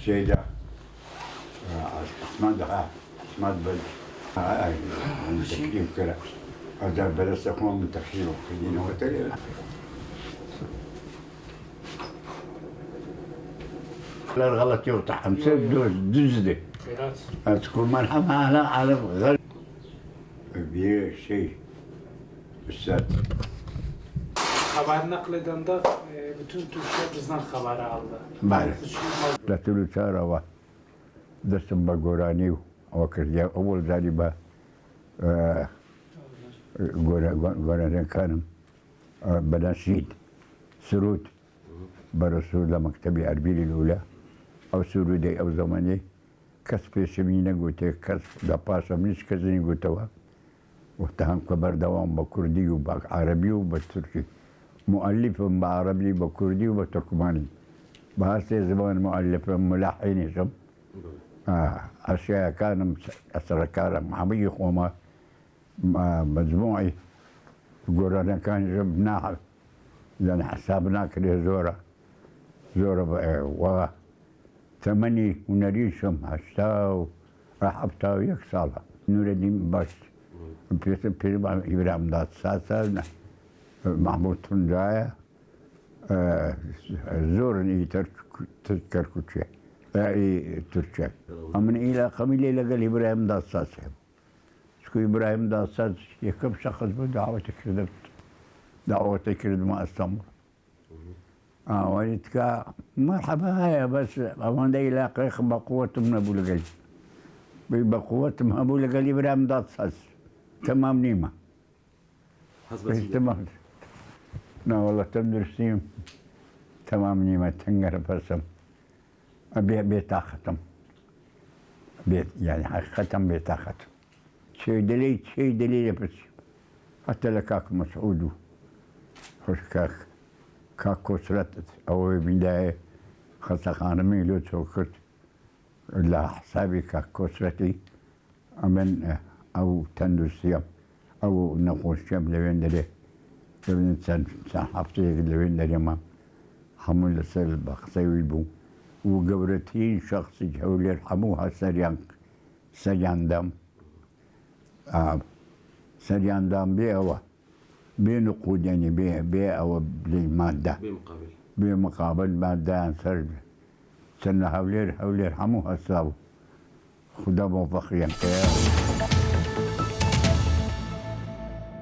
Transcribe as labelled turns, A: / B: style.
A: السيدة اسمها بل من تكريم كذا هذا بلس أخوان من تكريم وكذين وتلي لا الغلط يوضح مسيب دزدي تكون مرحبا على غير bir şey üstad.
B: Haber nakledende bütün Türkiye bizden haber aldı.
A: Bəli. Dətülü çarava دستم با گورانی و کردیا اول ځلی با گوراني كانم بناشيد سرود برسول مكتبي أربيل الأولى أو سرودي أو زماني كسب شمينة قوتي كسب دباسة منش كزني قوتوا وتهم كبر دوام بكردي وبعربي وبتركي مؤلف بعربي بكردي وبتركماني بهذا زمان مؤلف ملحن شم أشياء كان أسرع كان معبي وما مجموعي قررنا كان جبناها يعني حسابنا كده زورة و ثماني ونريشهم هشتاو رحبتاو يكسالها نور الدين باش بير إبراهيم دات ساسا محمود تنجايا زورني تذكر كتشي اي تركيا أمن إلى قبيلة لقى إبراهيم دات ساسا شكو إبراهيم دات ساس يكب شخص بدعوة كرد ما استمر ولدك مرحبا هيا بس أمان دا يلاقي بقوة من أبو لقل بقوة من أبو لقل إبراهيم دات ساس تمام نيمة تمام لا والله تندرسيم تمام نيمة تنقر برسم بيت ختم بيت يعني ختم بيت ختم شيء دليل بس حتى لكاك مسعود خوش كاك كسرت أو بداية خسخان ميلو توكت لا حسابي كاك كسرتي أمن أو تندرسيم أو نقوش شام لوين دري لوين إنسان حفتي لوين دري ما حمل السل بخسوي بو وقبرتين شخص جهول يرحموها سريان دم سريان دم بيئة بنقود يعني بيئة بالمادة بمقابل مادة سنة هولير يرحموها الساو خدا موفقين